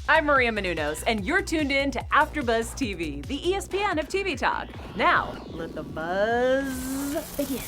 I'm Maria Menounos, and you're tuned in to AfterBuzz TV, the ESPN of TV talk. Now, let the buzz begin.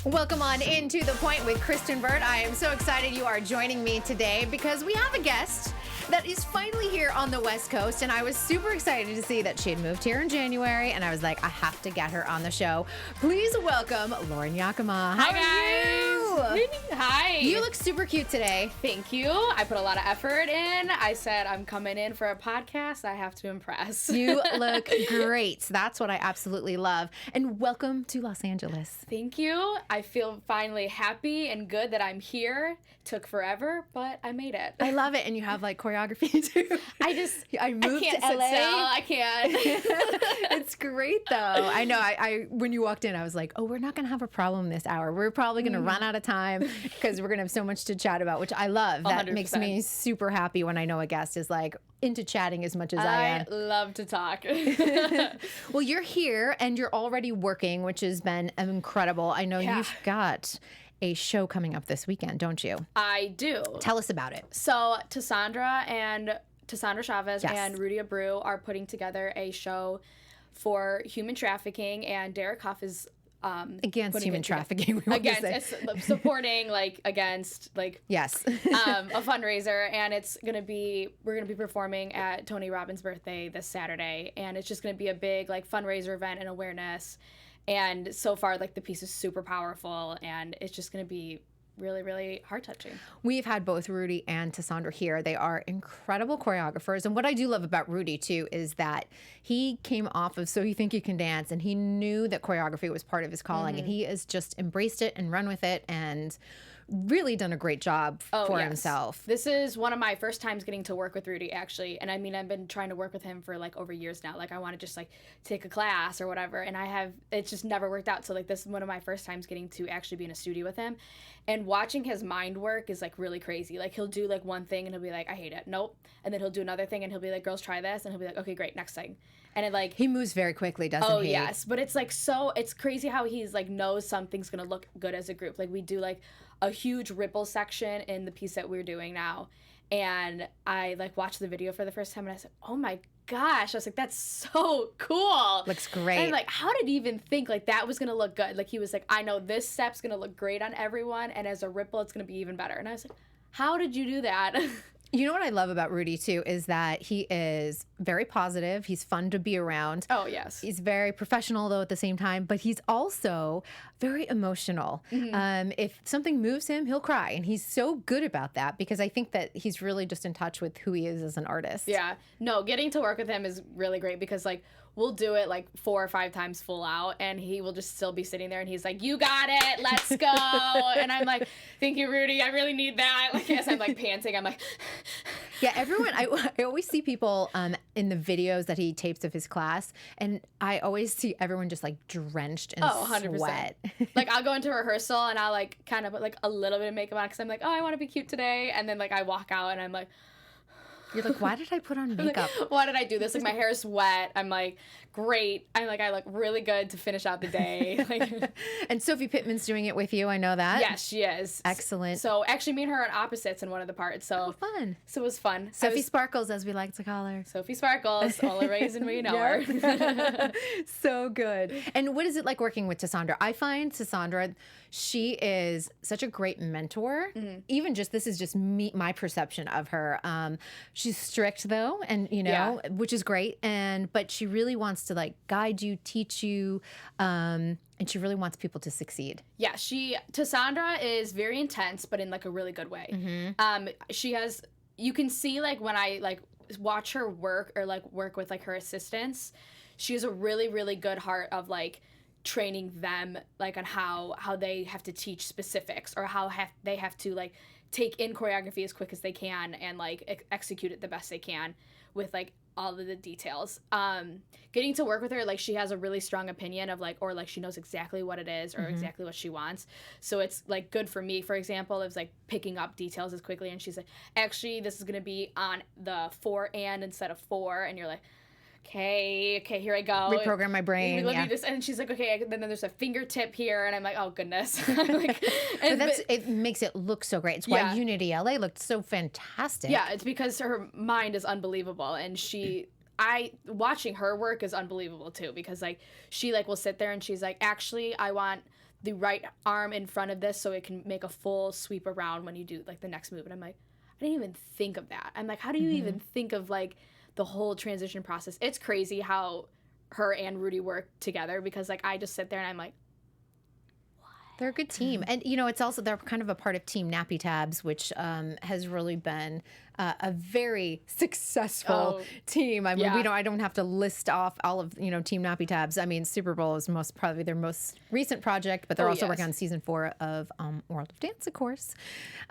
Welcome on into The Point with Kristen Burt. I am so excited you are joining me today because we have a guest that is finally here on the West Coast, and I was super excited to see that she had moved here in January, and I was like, I have to get her on the show. Please welcome Lauren Yakima. How are you? Hi. You look super cute today. Thank you. I put a lot of effort in. I said I'm coming in for a podcast. I have to impress. You look great. That's what I absolutely love. And welcome to Los Angeles. Thank you. I feel finally happy and good that I'm here. Took forever, but I made it. I love it. And you have like choreography too. I moved can't to sit LA. still. I can't. It's great though. I know. I when you walked in, I was like, oh, we're not gonna have a problem this hour. We're probably gonna run out of time because we're gonna have so much to chat about, which I love. That 100%. makes me super happy when I know a guest is like into chatting as much as I am. I love to talk. Well, you're here and you're already working, which has been incredible. I know you've got a show coming up this weekend, don't you? I do. Tell us about it. So Tassandra Chavez Yes. and Rudy Abreu are putting together a show for human trafficking, and Derek Huff is Against human trafficking. We want to say. Supporting against Yes. a fundraiser, and we're gonna be performing at Tony Robbins' birthday this Saturday, and it's just gonna be a big fundraiser event and awareness. And so far, the piece is super powerful, and it's just going to be really, really heart-touching. We've had both Rudy and Tassandra here. They are incredible choreographers. And what I do love about Rudy, too, is that he came off of So You Think You Can Dance, and he knew that choreography was part of his calling, and he has just embraced it and run with it and really done a great job for himself. This is one of my first times getting to work with Rudy, actually. And I mean, I've been trying to work with him for over years now. I want to just take a class or whatever. And it's just never worked out. So this is one of my first times getting to actually be in a studio with him. And watching his mind work is really crazy. He'll do one thing and he'll be like, I hate it. Nope. And then he'll do another thing and he'll be like, girls, try this. And he'll be like, okay, great, next thing. And it he moves very quickly, doesn't he? Oh, yes. But it's it's crazy how he's knows something's going to look good as a group. We do a huge ripple section in the piece that we're doing now. And I watched the video for the first time and I said, oh my gosh. I was like, that's so cool. Looks great. And how did he even think that was going to look good? He was like, I know this step's going to look great on everyone. And as a ripple, it's going to be even better. And I was like, how did you do that? You know what I love about Rudy, too, is that he is very positive. He's fun to be around. Oh, yes. He's very professional, though, at the same time. But he's also very emotional. Mm-hmm. If something moves him, he'll cry. And he's so good about that because I think that he's really just in touch with who he is as an artist. Yeah. No, getting to work with him is really great because, we'll do it 4 or 5 times full out, and he will just still be sitting there, and he's like, you got it, let's go. And I'm like, thank you, Rudy, I really need that. As I'm panting, I'm like. Yeah, everyone, I always see people in the videos that he tapes of his class, and I always see everyone just drenched in 100%. sweat. I'll go into rehearsal, and I'll kind of put a little bit of makeup on because I'm like, oh, I want to be cute today. And then I walk out, and I'm like, you're like, why did I put on makeup? Why did I do this? My hair is wet. I'm great. I look really good to finish out the day. And Sophie Pittman's doing it with you. I know that. Yes, she is. Excellent. So actually, me and her are opposites in one of the parts. So fun. So it was fun. Sophie Sparkles, as we like to call her. Sophie Sparkles. Only reason we know her. So good. And what is it like working with Tassandra? I find Tassandra, she is such a great mentor. Mm-hmm. Even this is just my perception of her. She's strict though, and which is great. But she really wants to guide you, teach you, and she really wants people to succeed. Yeah, Tassandra is very intense, but in a really good way. Mm-hmm. She has, you can see when I watch her work or work with her assistants, she has a really, really good heart of training them on how they have to teach specifics or how they have to take in choreography as quick as they can and execute it the best they can with all of the details. Getting to work with her, she has a really strong opinion of or she knows exactly what it is or exactly what she wants. So it's good for me, for example, it's picking up details as quickly, and she's like, actually this is gonna be on the 4 and instead of 4, and you're like, okay, here I go. Reprogram my brain. Let me Yeah. this, and she's like, okay, then there's a fingertip here, and I'm like, oh goodness. Like, But it makes it look so great. It's why Yeah. Unity LA looked so fantastic. yeah, it's because her mind is unbelievable, and watching her work is unbelievable too, because like she like will sit there and she's like, actually, I want the right arm in front of this so it can make a full sweep around when you do like the next move. And I'm like, I didn't even think of that. I'm like, how do you even think of like the whole transition process? It's crazy how her and Rudy work together, because like I just sit there and I'm like, They're a good team. And, you know, it's also, they're kind of a part of Team Nappy Tabs, which has really been a very successful team. I mean, yeah. I don't have to list off all of, Team Nappy Tabs. I mean, Super Bowl is probably their most recent project, but they're also working on season 4 of World of Dance, of course.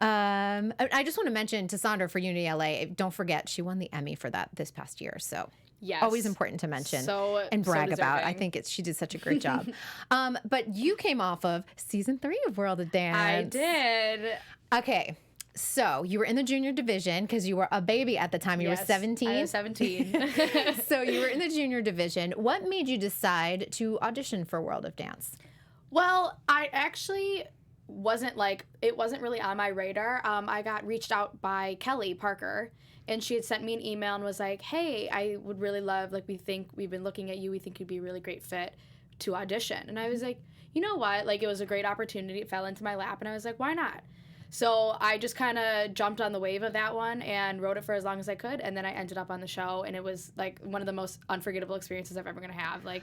I just want to mention to Sandra for Unity LA, don't forget, she won the Emmy for that this past year. So yes, always important to mention and brag about. I think she did such a great job. But you came off of season 3 of World of Dance. I did. Okay. So you were in the junior division because you were a baby at the time. You were 17. I was 17. So you were in the junior division. What made you decide to audition for World of Dance? Well, I actually it wasn't really on my radar. I got reached out by Kelly Parker, and she had sent me an email and was like, hey, I would really love, like, we've been looking at you. We think you'd be a really great fit to audition. And I was like, you know what? Like, it was a great opportunity. It fell into my lap, and I was like, why not? So I just kind of jumped on the wave of that one and wrote it for as long as I could. And then I ended up on the show, and it was like one of the most unforgettable experiences I've ever going to have. Like,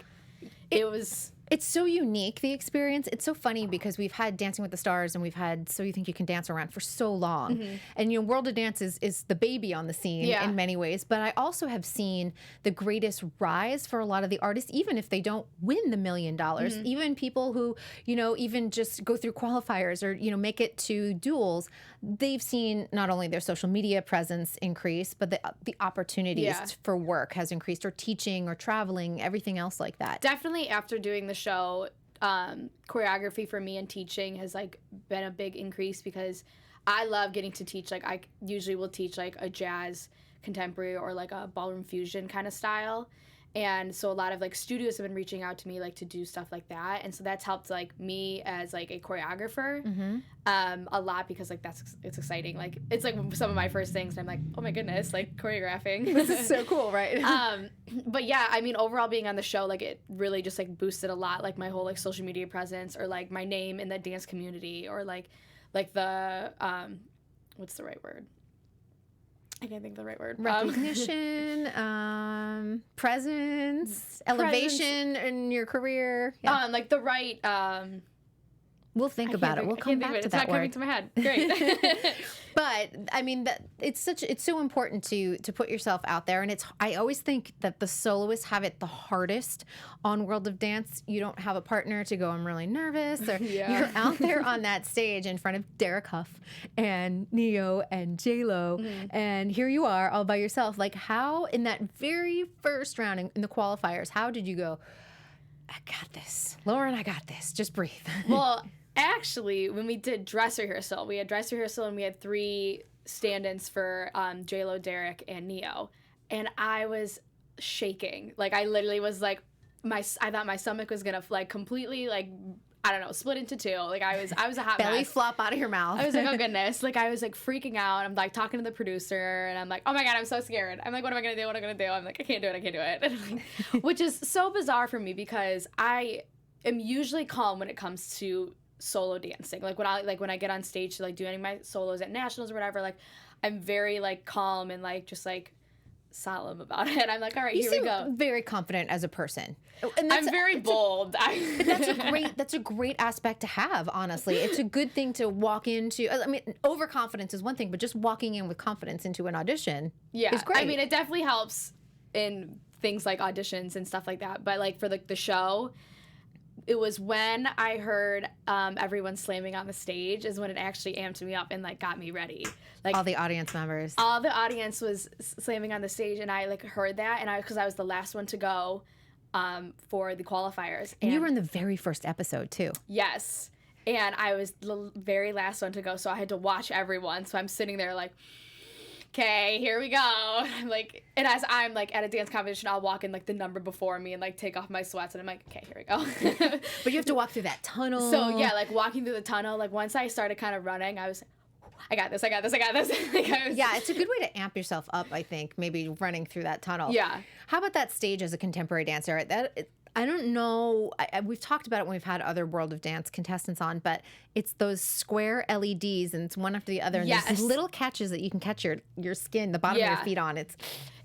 it was... It's so unique, the experience. It's so funny because we've had Dancing with the Stars and we've had So You Think You Can Dance around for so long. And, World of Dance is the baby on the scene in many ways. But I also have seen the greatest rise for a lot of the artists, even if they don't win the $1 million. Even people who, even just go through qualifiers or, make it to duels, they've seen not only their social media presence increase, but the opportunities for work has increased, or teaching or traveling, everything else like that. Definitely after doing the show, choreography for me and teaching has like been a big increase, because I love getting to teach. Like, I usually will teach like a jazz contemporary or like a ballroom fusion kind of style. And so a lot of like studios have been reaching out to me like to do stuff like that. And so that's helped like me as like a choreographer a lot, because like it's exciting. Like, it's like some of my first things, and I'm like, oh my goodness, like choreographing. This is so cool, right? But yeah, I mean, overall being on the show, like it really just like boosted a lot, like my whole like social media presence, or like my name in the dance community, or like the what's the right word? I can't think of the right word. Recognition, presence, elevation in your career. Yeah. Like the right. We'll think about it. We'll come back to that word. It's not coming to my head. Great. But I mean, it's so important to put yourself out there, and I always think that the soloists have it the hardest on World of Dance. You don't have a partner to go, I'm really nervous, or you're out there on that stage in front of Derek Huff and Neo and J-Lo, and here you are all by yourself. Like, how in that very first round in the qualifiers, how did you go, I got this, Lauren, I got this, just breathe? Well, actually, when we did dress rehearsal, we had 3 stand-ins for J-Lo, Derek, and Neo, and I was shaking. Like, I literally was like, I thought my stomach was gonna like completely like, I don't know, split into 2. Like, I was a hot belly mess. flop out of your mouth. I was like, oh goodness. Like, I was like freaking out. I'm like talking to the producer, and I'm like, oh my God, I'm so scared. I'm like, what am I gonna do? I'm like, I can't do it. Which is so bizarre for me, because I am usually calm when it comes to solo dancing. Like, when I get on stage to like do any of my solos at nationals or whatever, like I'm very like calm and like just like solemn about it. I'm like, all right, here we go. Very confident as a person. And I'm very bold. But that's a great aspect to have, honestly. It's a good thing to walk into. I mean, overconfidence is one thing, but just walking in with confidence into an audition is great. I mean, it definitely helps in things like auditions and stuff like that. But like for the show, it was when I heard everyone slamming on the stage is when it actually amped me up and like got me ready. Like, all the audience members. All the audience was slamming on the stage, and I like heard that, and because I was the last one to go for the qualifiers. And you were in the very first episode too. Yes. And I was the very last one to go, so I had to watch everyone. So I'm sitting there like, okay, here we go. I'm like, and as I'm like at a dance competition, I'll walk in like the number before me and like take off my sweats, and I'm like, okay, here we go. But you have to walk through that tunnel. So yeah, like walking through the tunnel, like once I started kind of running, I was, I got this. Like, yeah, it's a good way to amp yourself up, I think, maybe running through that tunnel. Yeah. How about that stage as a contemporary dancer? I don't know. We've talked about it when we've had other World of Dance contestants on, but it's those square LEDs, and it's one after the other. And Yes. there's little catches that you can catch your skin, the bottom of your feet on.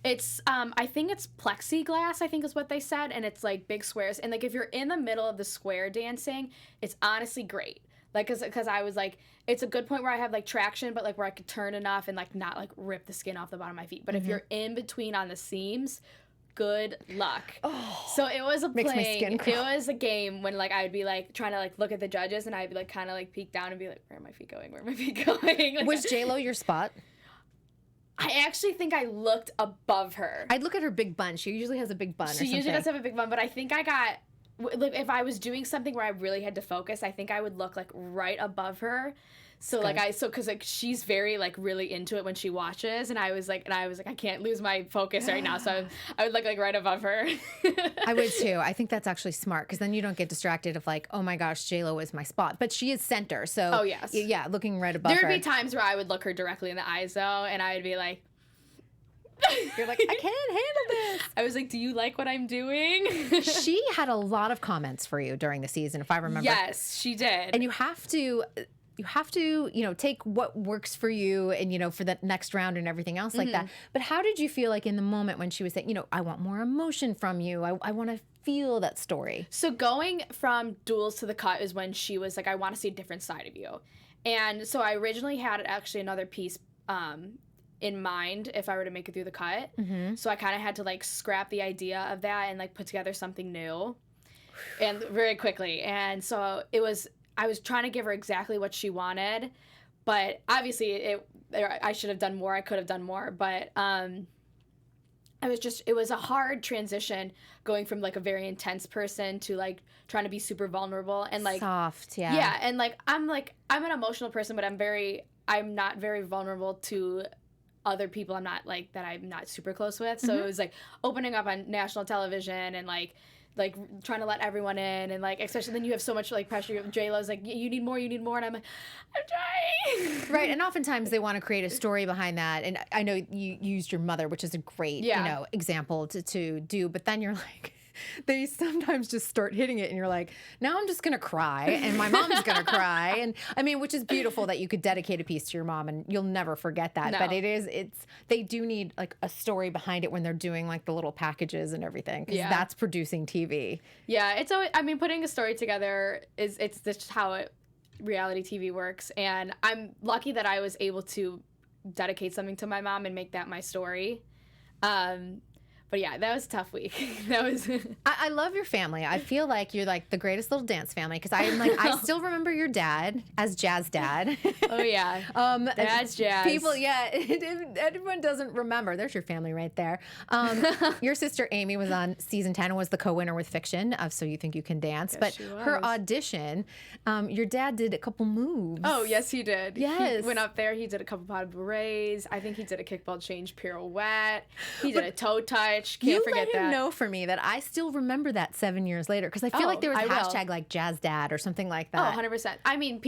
It's I think it's plexiglass, I think is what they said, and it's like big squares. And like if you're in the middle of the square dancing, it's honestly great. Like, cause I was like, it's a good point where I have like traction, but like where I could turn enough and like not like rip the skin off the bottom of my feet. But if you're in between on the seams, good luck. Oh, so it was makes my skin crawl. It was a game when like I'd be like trying to like look at the judges, and I'd be like kind of like peek down and be like, where are my feet going? Where are my feet going? Like, was J-Lo your spot? I actually think I looked above her. I'd look at her big bun. She usually has a big bun. She usually does have a big bun, but I think I got. Like if I was doing something where I really had to focus, I think I would look like right above her. So like because like she's very like really into it when she watches, and I was like I can't lose my focus right now, so I would look like right above her. I would too. I think that's actually smart, because then you don't get distracted of like, oh my gosh, J-Lo is my spot, but she is center. So oh yes, yeah, looking right above her. There'd be times where I would look her directly in the eyes though, and I would be like. You're like, I can't handle this. I was like, do you like what I'm doing? She had a lot of comments for you during the season, if I remember. Yes, she did. And you have to, take what works for you and, for the next round and everything else like that. But how did you feel like in the moment when she was saying, I want more emotion from you. I want to feel that story. So going from duels to the cut is when she was like, I want to see a different side of you. And so I originally had actually another piece in mind if I were to make it through the cut. So I kind of had to like scrap the idea of that and like put together something new and very quickly. And so I was trying to give her exactly what she wanted, but obviously I should have done more. I could have done more, but it was a hard transition going from like a very intense person to like trying to be super vulnerable and like soft. Yeah. Yeah. And like, I'm an emotional person, but I'm not very vulnerable to other people I'm not super close with. So it was like opening up on national television and like trying to let everyone in, and like especially then you have so much like pressure. J-Lo's like, you need more, and I'm like, I'm trying. Right, and oftentimes they want to create a story behind that. And I know you used your mother, which is a great example to do, but then you're like, they sometimes just start hitting it and you're like, now I'm just gonna cry and my mom's gonna cry. And I mean, which is beautiful that you could dedicate a piece to your mom and you'll never forget that. No. But they do need like a story behind it when they're doing like the little packages and everything, because that's producing TV. Yeah, it's always, I mean, putting a story together it's just how reality TV works, and I'm lucky that I was able to dedicate something to my mom and make that my story. But yeah, that was a tough week. I love your family. I feel like you're like the greatest little dance family, because I still remember your dad as Jazz Dad. Oh yeah, Dad's Jazz. People, everyone doesn't remember. There's your family right there. Your sister Amy was on season 10 and was the co-winner with Fiction of So You Think You Can Dance. Yes, but her audition, your dad did a couple moves. Oh yes, he did. Yes, he went up there. He did a couple pas de bourrées. I think he did a kickball change pirouette. He did a toe touch. Can't forget that. You let him know for me that I still remember that 7 years later, because I feel like there was a hashtag like Jazz Dad or something like that. Oh, 100%. I mean,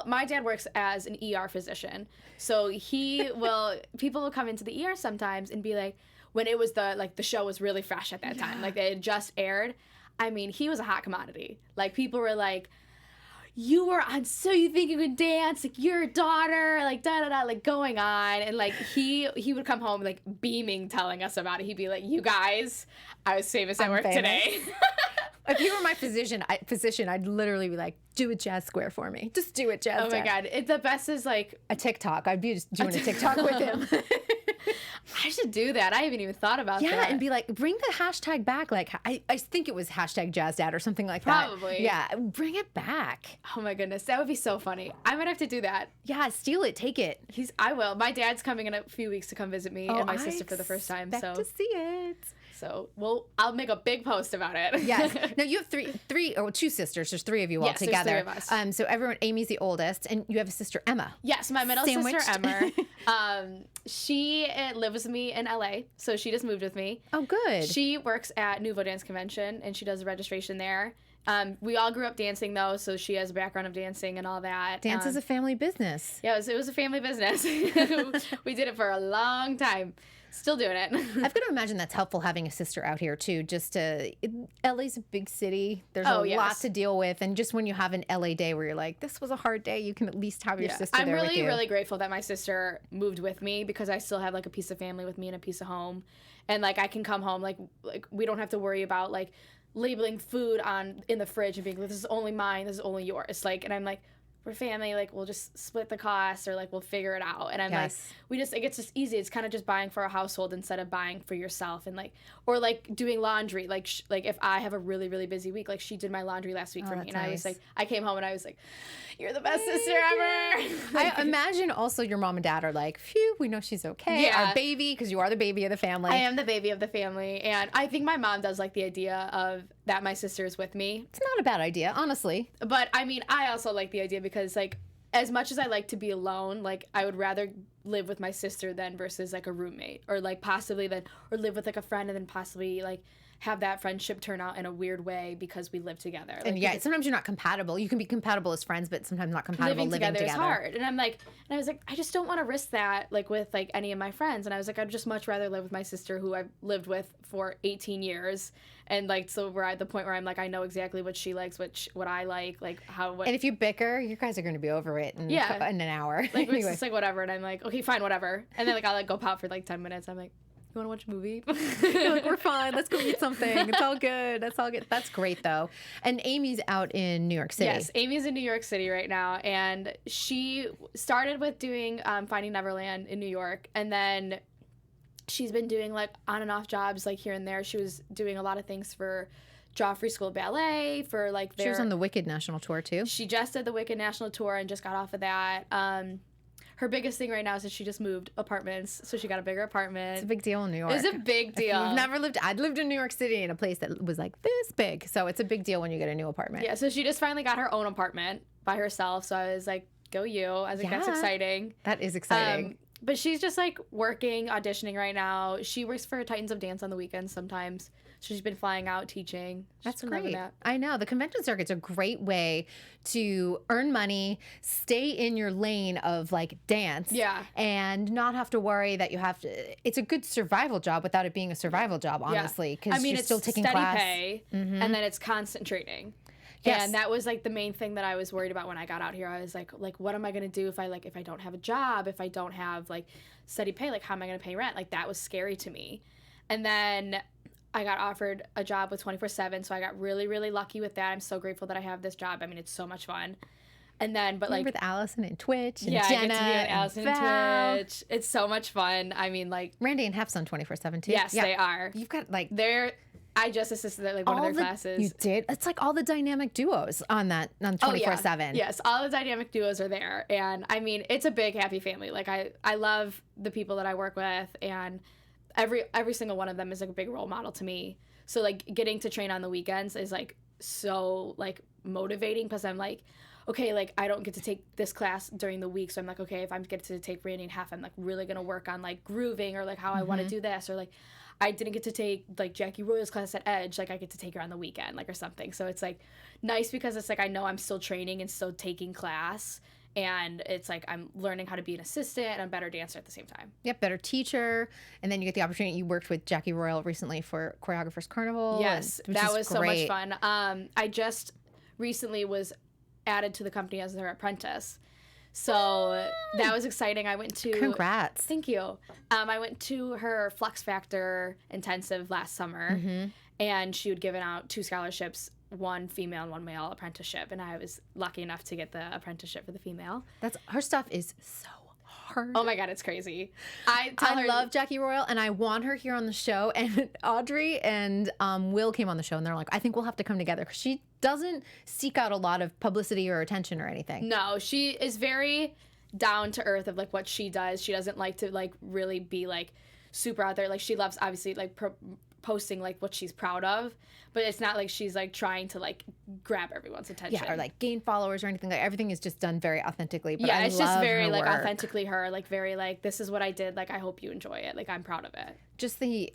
my dad works as an ER physician, so people will come into the ER sometimes and be like, when it was the show was really fresh at that time, like they had just aired. I mean, he was a hot commodity. Like people were like, you were on So You Think You Can Dance, like your daughter, like da-da-da, like going on. And like he would come home like beaming, telling us about it. He'd be like, you guys, I was famous at work today. If you were my physician, I'd literally be like, do a jazz square for me. Just do it, Jazz. Oh my God. The best is like a TikTok. I'd be just doing a TikTok with him. I should do that. I haven't even thought about that. Yeah, and be like, bring the hashtag back. Like, I think it was hashtag Jazz Dad or something like that. Probably. Yeah, bring it back. Oh my goodness, that would be so funny. I might have to do that. Yeah, steal it, take it. I will. My dad's coming in a few weeks to come visit me and my sister for the first time. Expect to see it. So I'll make a big post about it. Yes. No, you have two sisters. There's three of you all yes, together. There's three of us. So everyone, Amy's the oldest, and you have a sister, Emma. Yes, my middle Sandwiched. sister, Emma. She lives with me in LA, so she just moved with me. Oh, good. She works at Nouveau Dance Convention, and she does the registration there. We all grew up dancing, though, so she has a background of dancing and all that. Dance is a family business. Yeah, it was a family business. We did it for a long time. Still doing it. I've got to imagine that's helpful having a sister out here too. LA's a big city. There's a lot to deal with, and just when you have an LA day where you're like, this was a hard day, you can at least have your sister there with you. I'm really grateful that my sister moved with me because I still have like a piece of family with me and a piece of home, and like I can come home like we don't have to worry about like labeling food in the fridge and being like, this is only mine, this is only yours. Like, and I'm like, we're family, like we'll just split the cost or like we'll figure it out. And I'm like, it gets just easy. It's kind of just buying for a household instead of buying for yourself, and like, or like doing laundry. Like like if I have a really, really busy week, like she did my laundry last week for me. And I was like, I came home and I was like, you're the best sister ever. I imagine also your mom and dad are like, phew, we know she's okay. Yeah. Our baby, because you are the baby of the family. I am the baby of the family. And I think my mom does like the idea of that my sister is with me. It's not a bad idea, honestly. But I mean, I also like the idea because like, as much as I like to be alone, like I would rather live with my sister than versus like a roommate, or like possibly or live with like a friend and then possibly like have that friendship turn out in a weird way because we live together. Like, and yeah, sometimes you're not compatible. You can be compatible as friends, but sometimes not compatible living together. Is hard. And I was like, I just don't want to risk that like with like any of my friends. And I was like, I'd just much rather live with my sister who I've lived with for 18 years. And like, so we're at the point where I'm like, I know exactly what she likes, what I like how. And if you bicker, you guys are going to be over it in an hour. Like anyway. It's just like whatever. And I'm like, okay, fine, whatever. And then like I'll like go pop for like 10 minutes. I'm like, you want to watch a movie? Like, we're fine. Let's go eat something. It's all good. That's all good. That's great, though. And Amy's out in New York City. Yes, Amy's in New York City right now. And she started with doing Finding Neverland in New York. And then she's been doing like on and off jobs like here and there. She was doing a lot of things for Joffrey School of Ballet, for like She was on the Wicked National Tour, too. She just did the Wicked National Tour and just got off of that. Her biggest thing right now is that she just moved apartments, so she got a bigger apartment. It's a big deal in New York. It's a big deal. I'd lived in New York City in a place that was like this big, so it's a big deal when you get a new apartment. Yeah, so she just finally got her own apartment by herself, so I was like, go you. I was like, that's exciting. That is exciting. But she's just like working, auditioning right now. She works for Titans of Dance on the weekends sometimes. So she's been flying out teaching. That's great. I know. The convention circuit's a great way to earn money, stay in your lane of like dance. Yeah. And not have to worry that you have to. It's a good survival job without it being a survival job, honestly. Because you're still taking steady class. Pay, and then it's constant training. Yes. And that was like the main thing that I was worried about when I got out here. I was like, what am I going to do if I don't have a job, if I don't have like steady pay, like how am I going to pay rent? Like that was scary to me. And then I got offered a job with 24/7, so I got really, really lucky with that. I'm so grateful that I have this job. I mean, it's so much fun. And then, but like with Allison and Twitch and Jenna, I get to be with Allison and Twitch. It's so much fun. I mean, like Randy and Hef's on 24/7 too. Yes, they are. You've got like I just assisted at like one of their classes. You did? It's like all the dynamic duos on 24/7. Yes, all the dynamic duos are there. And I mean, it's a big happy family. Like I love the people that I work with, and every single one of them is like a big role model to me. So like getting to train on the weekends is like so like motivating, because I'm like, okay, like I don't get to take this class during the week, so I'm like, okay, if I'm get to take Randy and Half, I'm like really gonna work on like grooving or like how I want to do this, or like I didn't get to take like Jackie Royal's class at Edge, like I get to take her on the weekend, like or something. So it's like nice because it's like I know I'm still training and still taking class, and it's like I'm learning how to be an assistant and a better dancer at the same time. Yep, better teacher, and then you get the opportunity. You worked with Jackie Royal recently for Choreographers Carnival. Yes, that was so much fun. I just recently was added to the company as their apprentice. So that was exciting. I went to... Congrats. Thank you. I went to her Flex Factor intensive last summer, and she had given out 2 scholarships, 1 female and 1 male apprenticeship, and I was lucky enough to get the apprenticeship for the female. Her stuff is so hard. hard. Oh my God, it's crazy. I love Jackie Royal, and I want her here on the show. And Audrey and Will came on the show, and they're like, I think we'll have to come together because she doesn't seek out a lot of publicity or attention or anything. No, she is very down to earth of like what she does. She doesn't like to like really be like super out there. Like she loves obviously like posting like what she's proud of, but it's not like she's like trying to like grab everyone's attention. Yeah, or like gain followers or anything. Like everything is just done very authentically. But yeah, I it's love just very her like work. authentically her, like very like this is what I did. Like I hope you enjoy it. Like I'm proud of it. Just the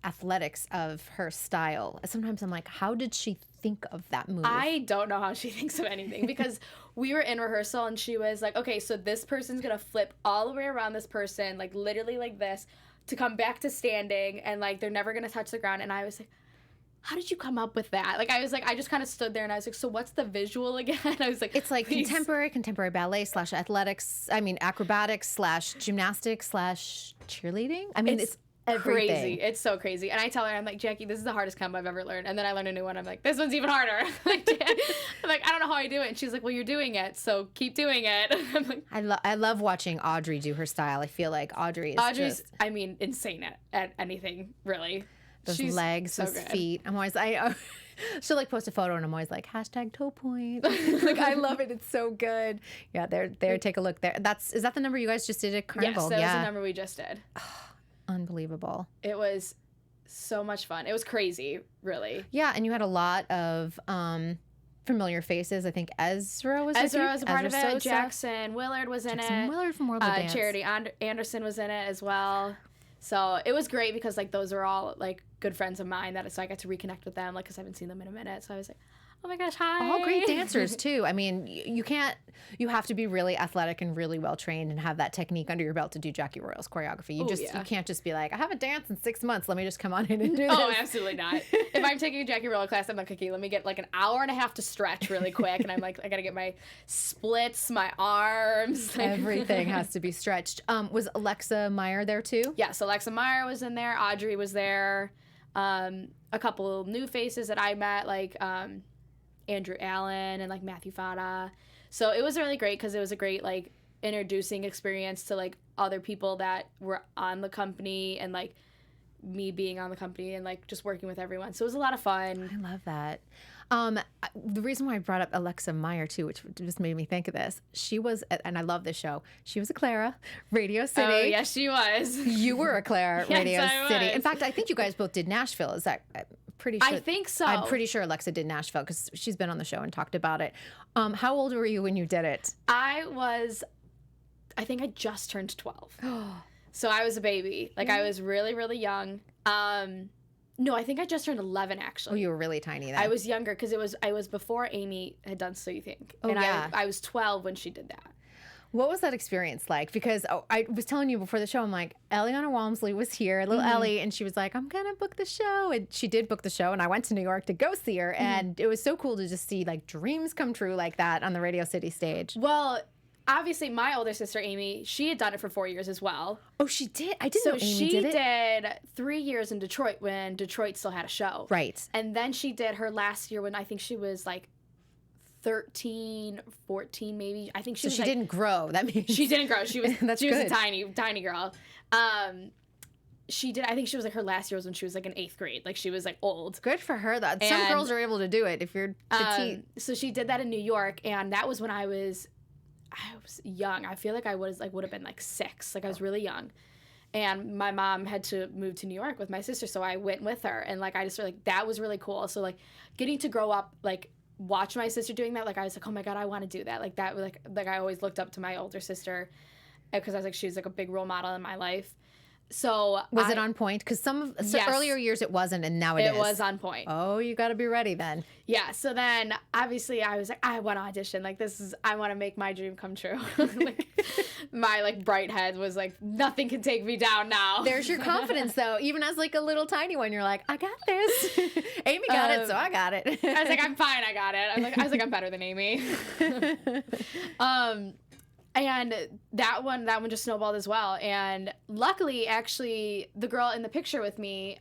athletics of her style. Sometimes I'm like, how did she think of that move? I don't know how she thinks of anything because we were in rehearsal and she was like, okay, so this person's gonna flip all the way around this person, like literally like this, to come back to standing, and like they're never gonna touch the ground. And I was like, how did you come up with that? Like I was like, I just kind of stood there and I was like, so what's the visual again? I was like, it's like please. contemporary ballet / athletics. I mean, acrobatics / gymnastics / cheerleading. I mean, it's everything. Crazy. It's so crazy. And I tell her, I'm like, Jackie, this is the hardest combo I've ever learned. And then I learn a new one. I'm like, this one's even harder. I'm like, I don't know how I do it. And she's like, well, you're doing it, so keep doing it. I'm like, I love watching Audrey do her style. I feel like Audrey's just, I mean, insane at anything, really. those She's legs, so those good. feet. I'm always she'll like post a photo and I'm always like #toe point. Like I love it. It's so good. Yeah, there. Take a look there. Is that the number you guys just did at Carnival? Yes, that was the number we just did. Unbelievable. It was so much fun. It was crazy, really. Yeah, and you had a lot of familiar faces. I think Ezra was with you? Was a part of Sosa. it. Jackson Willard was in Jackson it. Willard from World of Dance. Charity Anderson was in it as well. So it was great because like those are all like good friends of mine so I got to reconnect with them like because I haven't seen them in a minute. So I was like, oh my gosh, hi. All great dancers too. I mean, you have to be really athletic and really well trained and have that technique under your belt to do Jackie Royal's choreography. You can't just be like, I haven't danced in 6 months. Let me just come on in and do this. Oh, absolutely not. If I'm taking a Jackie Royal class, I'm like, okay, let me get like an hour and a half to stretch really quick. And I'm like, I got to get my splits, my arms. Everything has to be stretched. Was Alexa Meyer there too? Yes, Alexa Meyer was in there. Audrey was there. A couple new faces that I met, like Andrew Allen and like Matthew Fada. So it was really great because it was a great like introducing experience to like other people that were on the company and like me being on the company and like just working with everyone. So it was a lot of fun. I love that. The reason why I brought up Alexa Meyer too, which just made me think of this, she was, and I love this show, she was a Clara, Radio City. Oh, yes, she was. You were a Clara, Yes, Radio I City. was. In fact, I think you guys both did Nashville. Is that pretty sure? I think so. I'm pretty sure Alexa did Nashville because she's been on the show and talked about it. How old were you when you did it? I think I just turned 12. So I was a baby. Like I was really, really young. No, I think I just turned 11 actually. Oh, you were really tiny then. I was younger because I was before Amy had done So You Think. Oh, and yeah. I was 12 when she did that. What was that experience like? Because I was telling you before the show, I'm like, Eliana Walmsley was here, little Ellie, and she was like, I'm going to book the show. And she did book the show, and I went to New York to go see her. And it was so cool to just see like dreams come true like that on the Radio City stage. Well, obviously my older sister Amy, she had done it for 4 years as well. Oh, she did? I didn't So know Amy she did it. did 3 years in Detroit when Detroit still had a show. Right. And then she did her last year when I think she was like 13, 14 maybe. I think she was She like, didn't grow. That means She didn't grow. She was That's she was a good. tiny girl. She did. I think she was like her last year was when she was like in 8th grade. Like she was like old. good for her. Some And, girls are able to do it if you're petite. So she did that in New York, and that was when I was young. I feel like I would have been like 6. Like I was really young. And my mom had to move to New York with my sister, so I went with her. And like I just feel like that was really cool. So like getting to grow up, like watch my sister doing that, like I was like, oh my God, I want to do that. Like that, like I always looked up to my older sister because I was like, she was like a big role model in my life. So Was it on point? Because Yes. earlier years it wasn't, and now it is. It was on point. Oh, you got to be ready then. Yeah, so then obviously I was like, I want to audition. Like I want to make my dream come true. Like my like bright head was like, nothing can take me down now. There's your confidence though. Even as like a little tiny one, you're like, I got this. Amy got it, so I got it. I was like, I'm fine, I got it. I was like, I'm better than Amy. And that one just snowballed as well. And luckily, actually, the girl in the picture with me,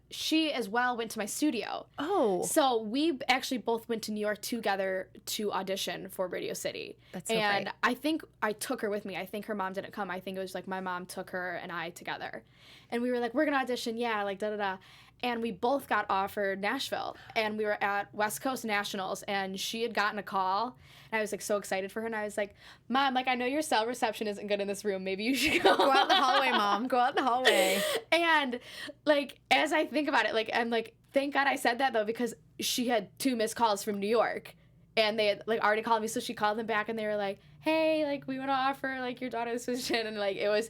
she as well went to my studio. Oh. So we actually both went to New York together to audition for Radio City. That's so and great. I think I took her with me. I think her mom didn't come. I think it was like my mom took her and I together. And we were like, we're going to audition. Yeah, like da-da-da. And we both got offered Nashville. And we were at West Coast Nationals. And she had gotten a call. And I was like so excited for her. And I was like, Mom, like I know your cell reception isn't good in this room. Maybe you should go. Go out in the hallway, Mom. Go out in the hallway. And like as I think about it, like I'm like, thank God I said that though, because she had 2 missed calls from New York. And they had like already called me. So she called them back and they were like, hey, like we want to offer like your daughter this position. And like it was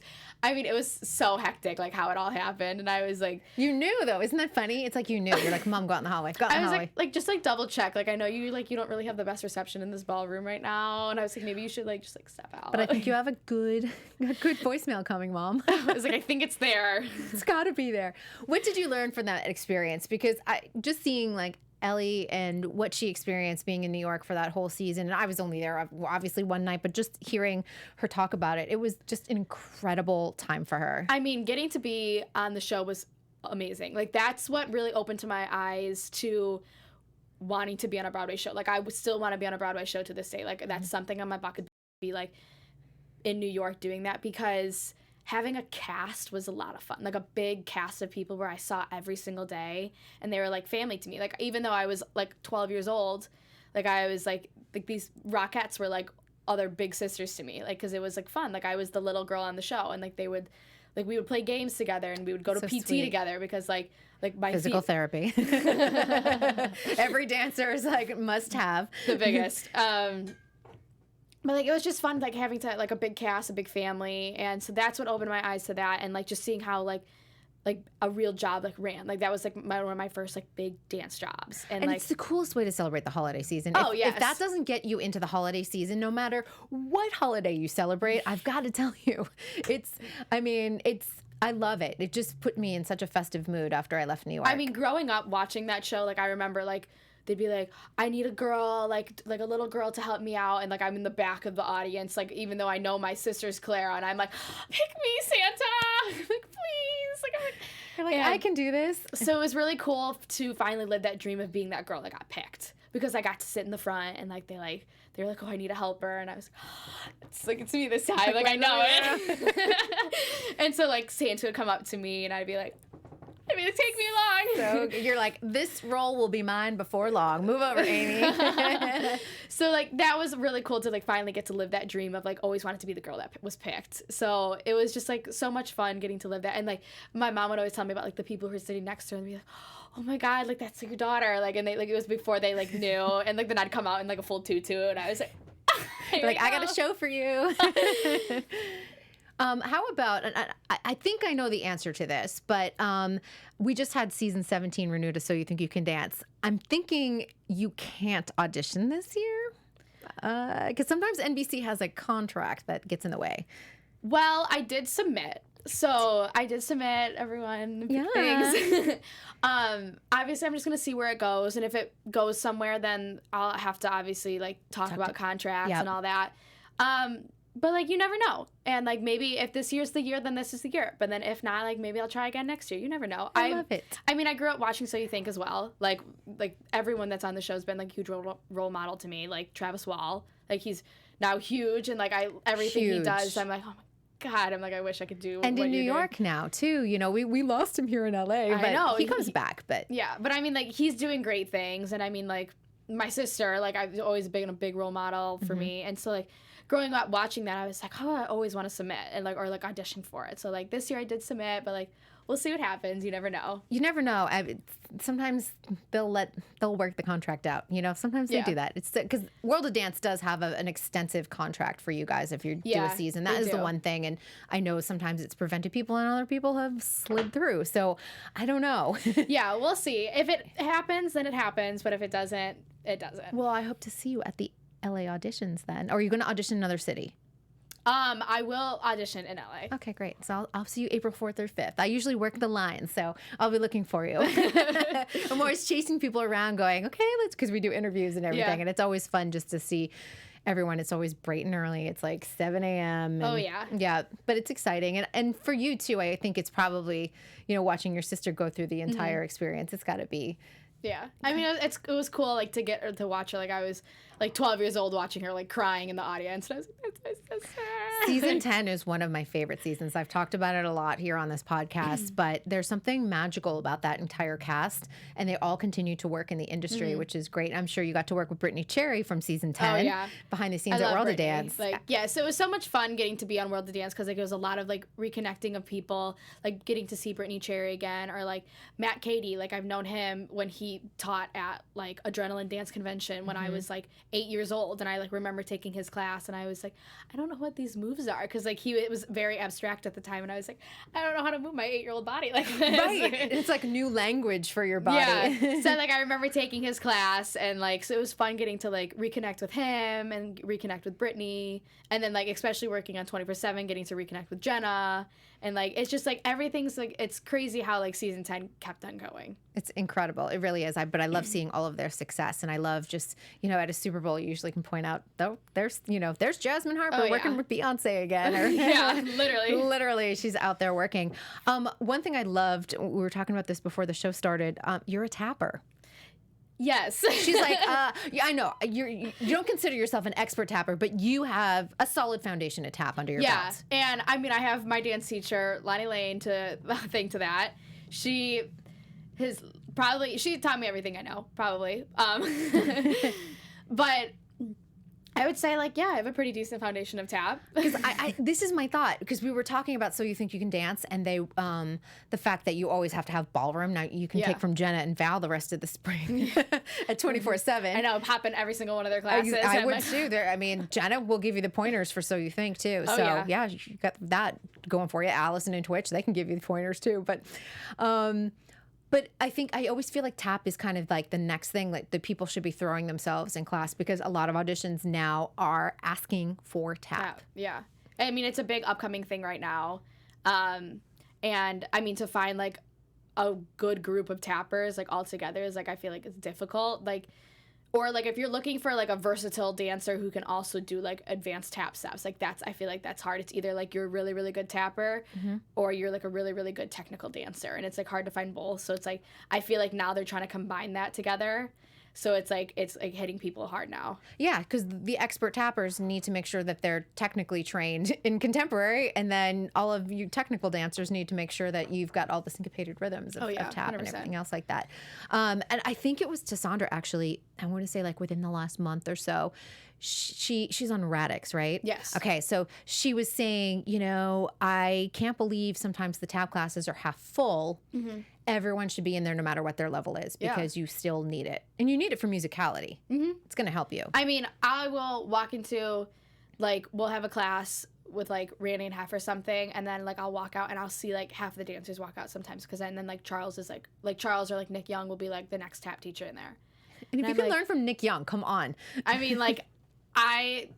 so hectic, like how it all happened. And I was like, You knew though, isn't that funny? It's like you knew. You're like, Mom, go out in the hallway. Go out in I the was hallway. like just like double check. Like I know you don't really have the best reception in this ballroom right now. And I was like, maybe you should like just like step out. But I think you have a good voicemail coming, Mom. I was like, I think it's there. It's got to be there. What did you learn from that experience? Because I just seeing like Ellie and what she experienced being in New York for that whole season. And I was only there obviously one night, but just hearing her talk about it, it was just an incredible time for her. I mean, getting to be on the show was amazing. Like that's what really opened to my eyes to wanting to be on a Broadway show. Like I would still want to be on a Broadway show to this day. Like that's something on my bucket, be like in New York doing that, because having a cast was a lot of fun. Like a big cast of people where I saw every single day, and they were like family to me. Like even though I was like 12 years old, like I was like these Rockettes were like other big sisters to me. Like because it was like fun. Like I was the little girl on the show, and like we would play games together, and we would go to So PT sweet. together because like my Physical feet, therapy. Every dancer is like must have. the biggest. But like it was just fun, like having to like a big cast, a big family, and so that's what opened my eyes to that, and like just seeing how like a real job like ran. Like that was like one of my first like big dance jobs, and like it's the coolest way to celebrate the holiday season. Oh, If that yes. doesn't get you into the holiday season, no matter what holiday you celebrate, I've got to tell you, I love it. It just put me in such a festive mood after I left New York. I mean, growing up watching that show, like I remember like they'd be like, I need a girl, like a little girl to help me out, and like I'm in the back of the audience, like even though I know my sister's Clara, and I'm like, pick me, Santa, like please, like I'm like, You're like, and I can do this. so it was really cool to finally live that dream of being that girl that got picked, because I got to sit in the front, and like they were like, oh, I need a helper, and I was like, it's me this time, like I know it. And so like Santa would come up to me, and I'd be like, it'd take me long. So you're like, this role will be mine before long. Move over, Amy. So like that was really cool to like finally get to live that dream of like always wanted to be the girl that was picked. So it was just like so much fun getting to live that. And like my mom would always tell me about like the people who were sitting next to her and be like, oh my God, like that's your daughter. Like, and they like it was before they like knew, and like then I'd come out in like a full tutu, and I was like, Like, I got a show for you. How about, and I think I know the answer to this, but we just had season 17 renewed to So You Think You Can Dance. I'm thinking you can't audition this year? Because sometimes NBC has a contract that gets in the way. Well, I did submit. So I did submit, everyone. Yeah. Thanks. Obviously, I'm just going to see where it goes. And if it goes somewhere, then I'll have to obviously like talk about contracts Yep. and all that. But like, you never know. And like, maybe if this year's the year, then this is the year. But then if not, like maybe I'll try again next year. You never know. I love it. I mean, I grew up watching So You Think as well. Like everyone that's on the show has been like a huge role model to me. Like Travis Wall, like he's now huge. And like everything he does, I'm like, oh my God, I'm like, I wish I could do. And what in New you're doing. York now, too. You know, we lost him here in LA, but know. he comes back. But Yeah, but I mean, like, he's doing great things. And I mean, like, my sister, like, I've always been a big role model for me. And so, like, growing up watching that, I was like, oh, I always want to submit and, like, or, like, audition for it. So, like, this year I did submit, but, like, we'll see what happens. You never know. you never know. Sometimes they'll work the contract out. You know, sometimes they Yeah. do that. It's because World of Dance does have an extensive contract for you guys if you do Yeah, a season. they That is the do. one thing. And I know sometimes it's prevented people and other people have slid through. So I don't know. Yeah, we'll see. If it happens, then it happens. But if it doesn't, it doesn't. Well, I hope to see you at the LA auditions then. Or are you going to audition in another city? I will audition in LA. Okay, great. So I'll see you April 4th or 5th. I usually work the line, so I'll be looking for you. I'm always chasing people around going, okay, let's, because we do interviews and everything. Yeah. And it's always fun just to see everyone. It's always bright and early. It's like 7 a.m. Oh, yeah. Yeah, but it's exciting. And for you, too, I think it's probably, watching your sister go through the entire experience. It's got to be. Yeah. I mean, it was cool, like, to get her to watch her. Like, I was, like, 12 years old watching her, like, crying in the audience. And I was like, that's my sister. Season 10 is one of my favorite seasons. I've talked about it a lot here on this podcast, but there's something magical about that entire cast, and they all continue to work in the industry, which is great. I'm sure you got to work with Brittany Cherry from season 10 behind the scenes at World of Dance. Like, yeah, so it was so much fun getting to be on World of Dance because, like, it was a lot of, like, reconnecting of people, like, getting to see Brittany Cherry again, or, like, Matt Cady. Like, I've known him when he taught at, like, Adrenaline Dance Convention when I was, like, 8 years old, and I, like, remember taking his class, and I was like, I don't know what these moves are, because, like, it was very abstract at the time, and I was like, I don't know how to move my 8-year-old body like this. Right. It's like new language for your body. Yeah. So, like, I remember taking his class, and, like, so it was fun getting to, like, reconnect with him and reconnect with Brittany, and then, like, especially working on 24/7, getting to reconnect with Jenna, and, like, it's just, like, everything's, like, it's crazy how, like, season 10 kept on going. It's incredible. It really is. But I love seeing all of their success, and I love just, at a Super Bowl, you usually can point out, though, there's Jasmine Harper working with Beyonce again. Or, yeah, literally. Literally, she's out there working. One thing I loved, we were talking about this before the show started, you're a tapper. Yes. She's like, yeah, I know. You don't consider yourself an expert tapper, but you have a solid foundation to tap under your belt. Yeah, and I mean, I have my dance teacher, Lonnie Lane, to thank to that. She taught me everything I know, probably. But I would say, like, yeah, I have a pretty decent foundation of tap. Because this is my thought, because we were talking about So You Think You Can Dance, and the fact that you always have to have ballroom. Now you can take from Jenna and Val the rest of the spring at 24/7. I know, pop in every single one of their classes. I would too. I mean, Jenna will give you the pointers for So You Think too. Oh, so yeah, you got that going for you. Allison and Twitch, they can give you the pointers too. But I think I always feel like tap is kind of like the next thing, like the people should be throwing themselves in class, because a lot of auditions now are asking for tap. Yeah. I mean, it's a big upcoming thing right now. And I mean, to find like a good group of tappers, like all together, is like, I feel like it's difficult. Like, or like if you're looking for like a versatile dancer who can also do like advanced tap steps, like I feel like that's hard. It's either like you're a really, really good tapper or you're like a really, really good technical dancer. And it's like hard to find both. So it's like, I feel like now they're trying to combine that together. So it's like hitting people hard now. Yeah, because the expert tappers need to make sure that they're technically trained in contemporary, and then all of you technical dancers need to make sure that you've got all the syncopated rhythms of tap 100%. And everything else like that. And I think it was Tassandra, actually, I want to say like within the last month or so, she's on Radix, right? Yes. Okay, so she was saying, I can't believe sometimes the tap classes are half full. Everyone should be in there no matter what their level is, because you still need it. And you need it for musicality. It's going to help you. I mean, I will walk into, like, we'll have a class with, like, Randy and Hef or something, and then, like, I'll walk out and I'll see, like, half the dancers walk out sometimes, because then, like, Charles is, like Charles or, like, Nick Young will be, like, the next tap teacher in there. And if you can learn from Nick Young, come on. I mean, like, I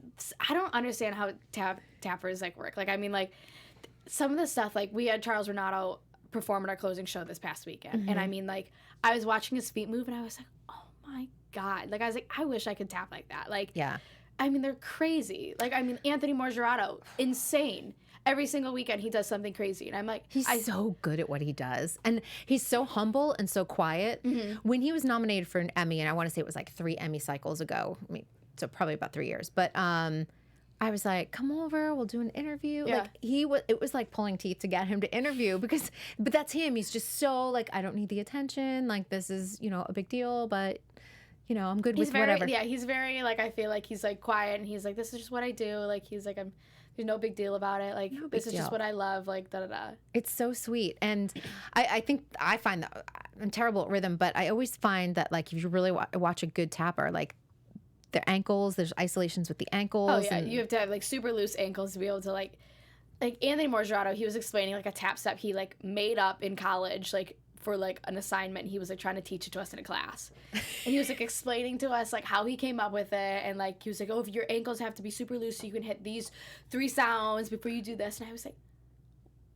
don't understand how tappers, like, work. Like, I mean, like, some of the stuff, like, we had Charles Renato perform at our closing show this past weekend. And I mean, like, I was watching his feet move and I was like, oh my God. Like, I was like, I wish I could tap like that. Like, yeah. I mean, they're crazy. Like, I mean, Anthony Morgerato, insane. Every single weekend he does something crazy. And I'm like, he's so good at what he does. And he's so humble and so quiet. When he was nominated for an Emmy, and I want to say it was like 3 Emmy cycles ago, I mean, so probably about 3 years, but I was like, come over, we'll do an interview. Yeah. Like it was like pulling teeth to get him to interview, but that's him. He's just so like, I don't need the attention. Like, this is, a big deal, but I'm good with whatever. Yeah, he's very, like, I feel like he's, like, quiet, and he's like, this is just what I do. Like, he's like, there's no big deal about it. Like, this is just what I love. Like, da-da-da. It's so sweet. And I think I find that I'm terrible at rhythm, but I always find that, like, if you really watch a good tapper, like, their ankles, there's isolations with the ankles. Oh, yeah. You have to have, like, super loose ankles to be able to, like Anthony Morgerato, he was explaining, like, a tap step he, like, made up in college, like, for, like, an assignment. He was, like, trying to teach it to us in a class. And he was, like, explaining to us, like, how he came up with it. And, like, he was like, oh, if your ankles have to be super loose so you can hit these 3 sounds before you do this. And I was like,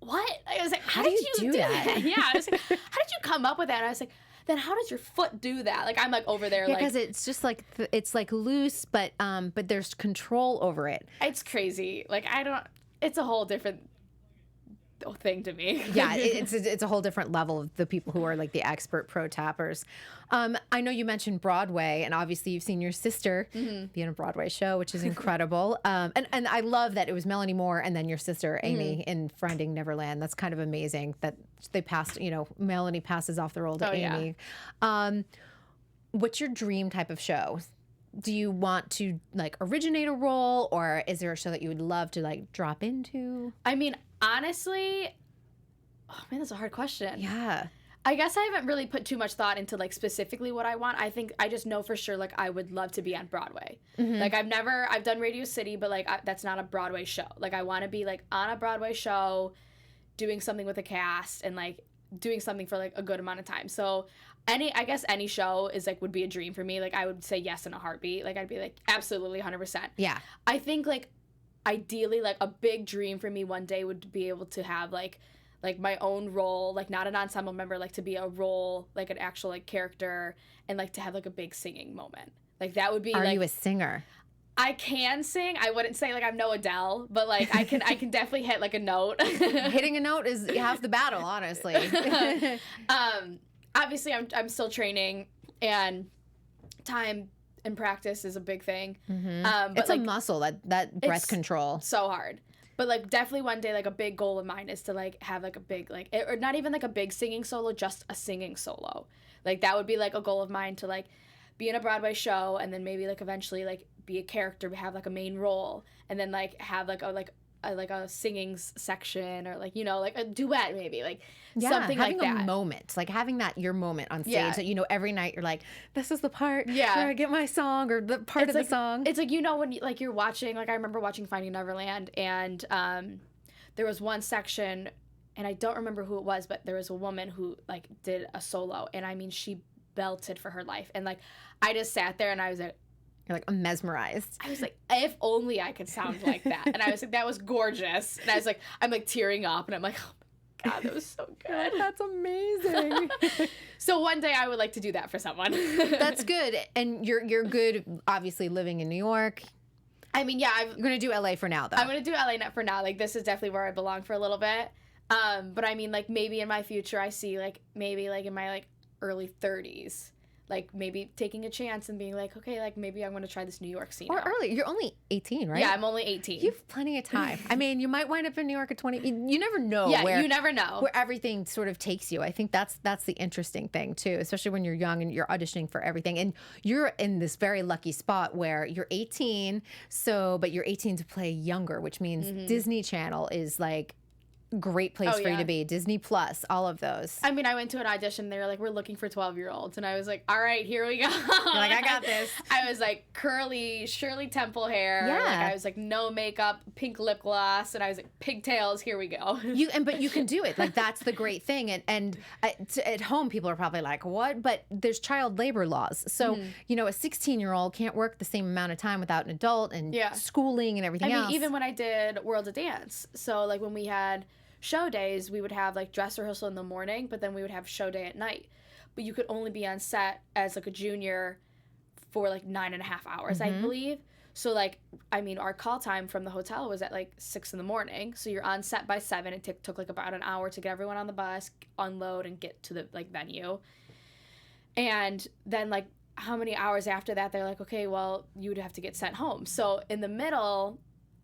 what? I was like, how did you do that? Yeah. I was like, how did you come up with that? And I was like, then how does your foot do that? Like I'm like over there, Yeah, like because it's just like it's like loose, but there's control over it. it's crazy. Like it's a whole different thing to me. Yeah, it's a whole different level of the people who are like the expert pro tappers. I know you mentioned Broadway, and obviously you've seen your sister be in a Broadway show, which is incredible. And I love that it was Melanie Moore and then your sister Amy in Finding Neverland. That's kind of amazing that they passed. Melanie passes off the role to Amy. Yeah. What's your dream type of show? Do you want to like originate a role, or is there a show that you would love to like drop into? I mean, honestly, oh man, that's a hard question. Yeah. I guess I haven't really put too much thought into like specifically what I want. I think I just know for sure like I would love to be on Broadway. Like I've done Radio City, but like that's not a Broadway show. Like I want to be like on a Broadway show, doing something with a cast and like doing something for like a good amount of time. So I guess any show is like would be a dream for me. Like I would say yes in a heartbeat. Like I'd be like absolutely 100%. Yeah. I think like ideally like a big dream for me one day would be able to have like my own role, like not an ensemble member, like to be a role, like an actual like character, and like to have like a big singing moment. Like that would be. Are like, you a singer? I can sing. I wouldn't say like I'm no Adele, but like I can definitely hit like a note. Hitting a note is half the battle, honestly. Obviously I'm still training, and time and practice is a big thing. But it's like, a muscle, that breath control. So hard. But like definitely one day like a big goal of mine is to like have like a big like or not even like a big singing solo, just a singing solo. Like that would be like a goal of mine to like be in a Broadway show, and then maybe like eventually like be a character, have like a main role, and then like have like a singing section, or like like a duet maybe, like something like that. Having a moment, like having that your moment on stage. Yeah. That every night you're like, this is the part Yeah. where I get my song, or the part of like, the song. It's like when you're watching, like I remember watching Finding Neverland, and there was one section, and I don't remember who it was, but there was a woman who like did a solo, and I mean she belted for her life, and like I just sat there and I was like, You're like, I'm mesmerized. I was like, if only I could sound like that. And I was like, that was gorgeous. And I was like, I'm like tearing up, and I'm like, oh my God, that was so good. That's amazing. So one day I would like to do that for someone. That's good. And you're good, obviously, living in New York. I mean, yeah, You're going to do LA for now, though. I'm going to do LA for now. Like, this is definitely where I belong for a little bit. But I mean, like, maybe in my future, I see, like, maybe, like, in my, like, early 30s, like, maybe taking a chance and being like, okay, like, maybe I'm going to try this New York scene Or out. early. You're only 18, right? Yeah, I'm only 18. You have plenty of time. I mean, you might wind up in New York at 20. You never know. Yeah, you never know. Where everything sort of takes you. I think that's the interesting thing, too, especially when you're young and you're auditioning for everything. And you're in this very lucky spot where you're 18, but you're 18 to play younger, which means Disney Channel is like great place for you to be. Disney Plus, all of those. I mean, I went to an audition. They were like, we're looking for 12-year-olds. And I was like, all right, here we go. You're like, I got this. I was like curly Shirley Temple hair. Yeah. Like, I was like no makeup, pink lip gloss. And I was like, pigtails, here we go. But you can do it. Like, that's the great thing. And at home, people are probably like, what? But there's child labor laws. So, a 16-year-old can't work the same amount of time without an adult and schooling and everything else. I mean, even when I did World of Dance. So, like, when we had show days, we would have like dress rehearsal in the morning, but then we would have show day at night. But you could only be on set as like a junior for like 9.5 hours, I believe. So like, I mean, our call time from the hotel was at like 6 a.m. So you're on set by 7. It took like about an hour to get everyone on the bus, unload, and get to the like venue. And then like how many hours after that, they're like, okay, well, you would have to get sent home. So in the middle,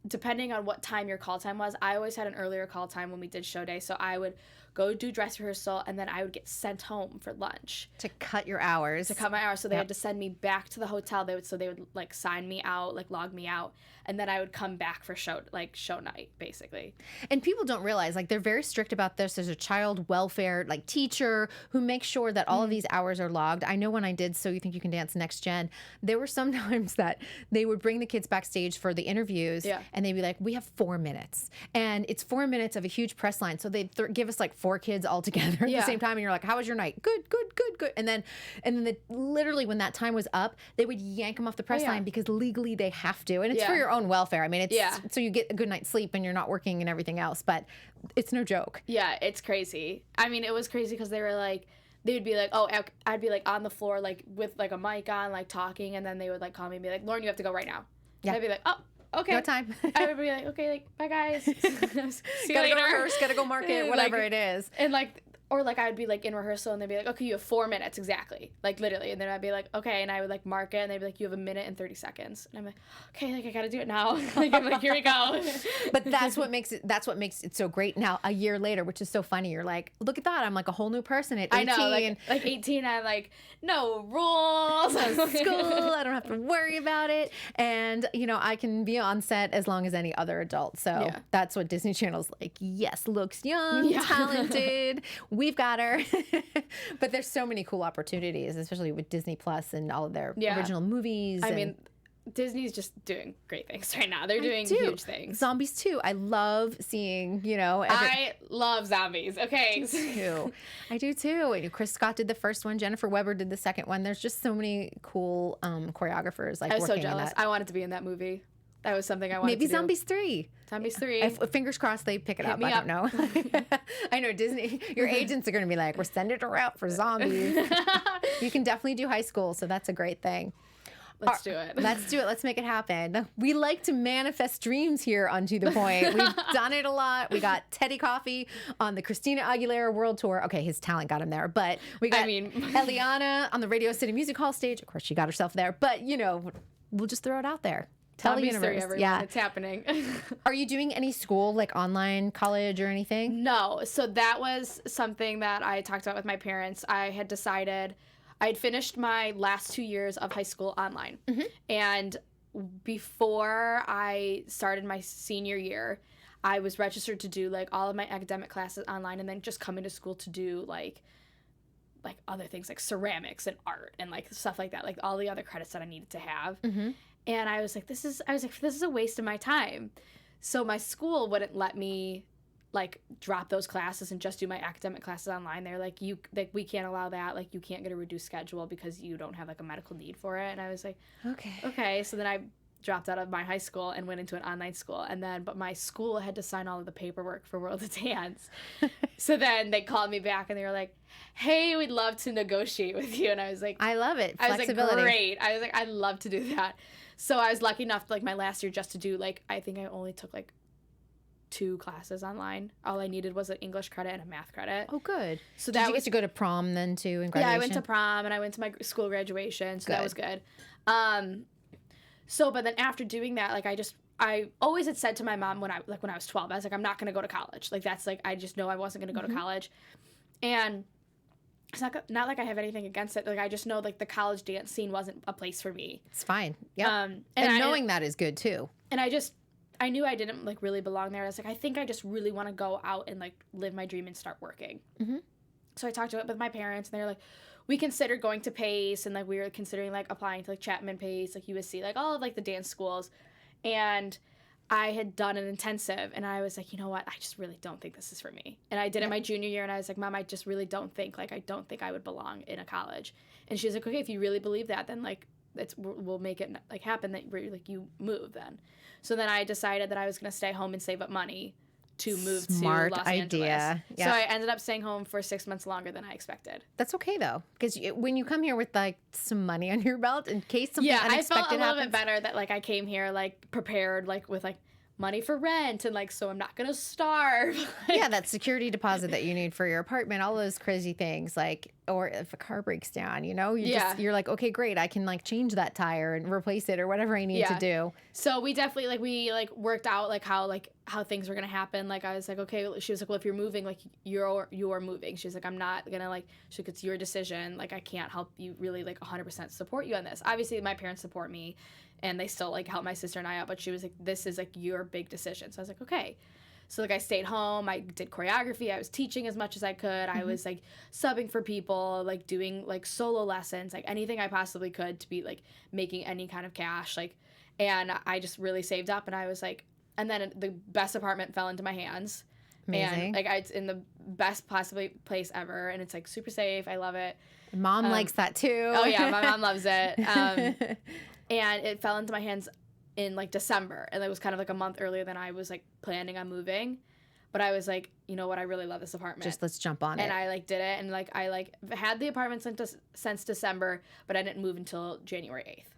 depending on what time your call time was, I always had an earlier call time when we did show day. So I would go do dress rehearsal, and then I would get sent home for lunch. To cut your hours. To cut my hours. So they had to send me back to the hotel. They would like sign me out, like log me out. And then I would come back for show night, basically. And people don't realize, like, they're very strict about this. There's a child welfare, like, teacher who makes sure that all of these hours are logged. I know when I did So You Think You Can Dance Next Gen, there were some times that they would bring the kids backstage for the interviews, and they'd be like, we have 4 minutes. And it's 4 minutes of a huge press line. So they'd give us, like, 4 kids all together at the same time. And you're like, how was your night? Good. And then literally when that time was up, they would yank them off the press line because legally they have to. And it's for your own welfare. I mean, it's so you get a good night's sleep and you're not working and everything else, but it's no joke. Yeah, it's crazy. I mean, it was crazy because they were like, they would be like, oh, I'd be like on the floor, like with like a mic on, like talking, and then they would like call me and be like, Lauren, you have to go right now. Yeah. And I'd be like, oh, okay. No time. I would be like, okay, like, bye guys. See you Gotta later. go rehearse, gotta go market, whatever it is. And like, or like I'd be like in rehearsal and they'd be like, okay, you have 4 minutes exactly, like literally, and then I'd be like, okay, and I would like mark it and they'd be like, you have 1 minute and 30 seconds, and I'm like, okay, like I gotta do it now. Like I'm like, here we go. But that's what makes it so great. Now a year later, which is so funny, you're like, look at that, I'm like a whole new person at 18. I know, like 18, I'm like, no rules. No school, I don't have to worry about it, and you know, I can be on set as long as any other adult. So that's what Disney Channel's like. Yes, looks young, talented, we've got her. But there's so many cool opportunities, especially with Disney Plus and all of their original movies. I mean, Disney's just doing great things right now. They're doing huge things. Zombies too. I love seeing, you know. I love zombies. Okay. I do too. And Chris Scott did the first one. Jennifer Weber did the second one. There's just so many cool choreographers. Like, I was so jealous. I wanted to be in that movie. That was something I wanted to do. Maybe Zombies 3. Zombies 3. Fingers crossed they pick it up. I don't know. I know Disney, your agents are going to be like, we're sending her out for zombies. You can definitely do high school, so that's a great thing. Let's do it. Let's do it. Let's make it happen. We like to manifest dreams here on To The Point. We've done it a lot. We got Teddy Coffee on the Christina Aguilera World Tour. Okay, his talent got him there. But we got Eliana on the Radio City Music Hall stage. Of course, she got herself there. But, you know, we'll just throw it out there. Tell the universe. Everyone. It's happening. Are you doing any school, like online college or anything? No. So that was something that I talked about with my parents. I had decided I had finished my last 2 years of high school online. And before I started my senior year, I was registered to do like all of my academic classes online and then just come into school to do like other things like ceramics and art and like stuff like that, like all the other credits that I needed to have. And I was like, this is a waste of my time. So my school wouldn't let me like drop those classes and just do my academic classes online. They're like, we can't allow that. Like you can't get a reduced schedule because you don't have like a medical need for it. And I was like, okay. So then I dropped out of my high school and went into an online school. But my school had to sign all of the paperwork for World of Dance. So then they called me back and they were like, hey, we'd love to negotiate with you. And I was like, I love it. Flexibility. I was like, great. I was like, I'd love to do that. So I was lucky enough, like my last year, just to do like, I think I only took like 2 classes online. All I needed was an English credit and a math credit. Oh, good. So did you get to go to prom then too and graduation? Yeah, I went to prom and I went to my school graduation, so that was good. But then after doing that, like I always had said to my mom when I was 12, I was like, I'm not going to go to college. Like that's like, I just know I wasn't going to go to college. And it's not like I have anything against it. Like I just know like the college dance scene wasn't a place for me. It's fine. Yeah. And knowing that is good too. And I knew I didn't like really belong there. I was like, I think I just really want to go out and like live my dream and start working. So I talked to it with my parents and they were like, we considered going to Pace and like we were considering like applying to like Chapman Pace, like USC, like all of like the dance schools. And I had done an intensive and I was like, you know what? I just really don't think this is for me. And I did it my junior year and I was like, Mom, I just really don't think I would belong in a college. And she was like, okay, if you really believe that, then like we'll make it like happen that like you move then. So then I decided that I was going to stay home and save up money to move to Los Angeles. Yeah. So I ended up staying home for 6 months longer than I expected. That's okay though, because when you come here with like some money on your belt in case something unexpected happens. I felt a little bit better that like I came here like prepared like with like money for rent and like so I'm not gonna starve. Yeah, that security deposit that you need for your apartment, all those crazy things, like, or if a car breaks down, you know, you're like, okay, great, I can like change that tire and replace it or whatever I need to do. So we definitely we worked out like how things were gonna happen. Like I was like, okay, she was like, well, if you're moving, like you're moving. She's like, I'm not gonna like, she's like, it's your decision. Like I can't help you really like 100% support you on this. Obviously my parents support me and they still like help my sister and I out, but she was like, this is like your big decision. So I was like, okay. So like I stayed home, I did choreography, I was teaching as much as I could, I was like subbing for people, like doing like solo lessons, like anything I possibly could to be like making any kind of cash, like, and I just really saved up and I was like, and then the best apartment fell into my hands. Amazing. And like it's in the best possibly place ever and it's like super safe, I love it. Mom likes that too. Oh yeah, my mom loves it. And it fell into my hands in like December and it was kind of like a month earlier than I was like planning on moving. but I was like, you know what, I really love this apartment. Just let's jump on it. And I like did it, and like I like had the apartment since December, but I didn't move until January 8th.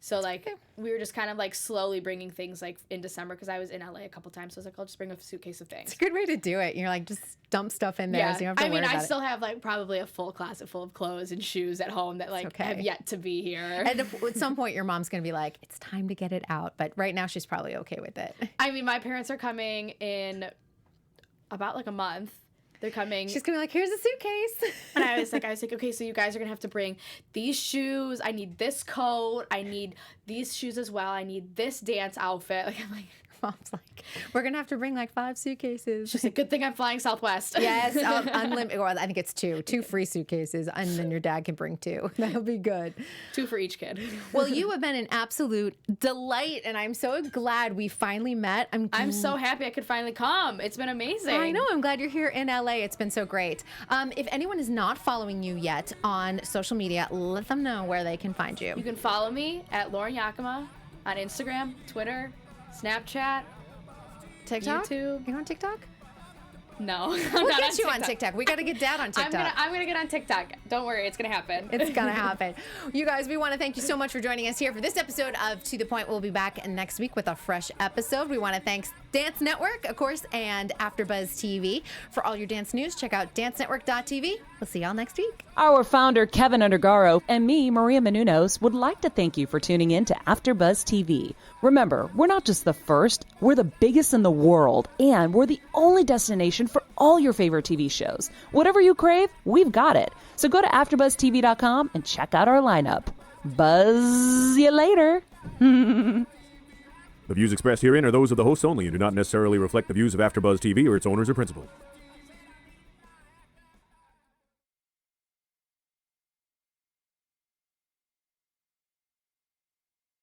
So like we were just kind of like slowly bringing things like in December, because I was in LA a couple times. So I was like, I'll just bring a suitcase of things. It's a good way to do it. You're like, just dump stuff in there, so you don't have to worry about it. I still have like probably a full closet full of clothes and shoes at home that like have yet to be here. And at some point, your mom's gonna be like, it's time to get it out. But right now, she's probably okay with it. I mean, my parents are coming in about like a month. They're coming. She's gonna be like, here's a suitcase. And I was like, okay, so you guys are gonna have to bring these shoes. I need this coat. I need these shoes as well. I need this dance outfit. Like, I'm like, mom's like, we're gonna have to bring like 5 suitcases. She's like, good thing I'm flying Southwest. Yes, unlimited. Or I think it's 2 free suitcases, and then your dad can bring 2. That'll be good. 2 for each kid. Well, you have been an absolute delight, and I'm so glad we finally met. I'm so happy I could finally come. It's been amazing. I know. I'm glad you're here in LA. It's been so great. If anyone is not following you yet on social media, let them know where they can find you. You can follow me at Lauren Yakima on Instagram, Twitter, Snapchat, TikTok? YouTube. You on TikTok? No. We'll get you on TikTok. We got to get Dad on TikTok. I'm gonna get on TikTok. Don't worry, it's gonna happen. It's gonna happen. You guys, we want to thank you so much for joining us here for this episode of To The Point. We'll be back next week with a fresh episode. We want to thank Dance Network, of course, and AfterBuzz TV. For all your dance news, check out dancenetwork.tv. We'll see y'all next week. Our founder, Keven Undergaro, and me, Maria Menounos, would like to thank you for tuning in to AfterBuzz TV. Remember, we're not just the first, we're the biggest in the world, and we're the only destination for all your favorite TV shows. Whatever you crave, we've got it. So go to AfterBuzzTV.com and check out our lineup. Buzz you later. The views expressed herein are those of the hosts only and do not necessarily reflect the views of AfterBuzz TV or its owners or principals.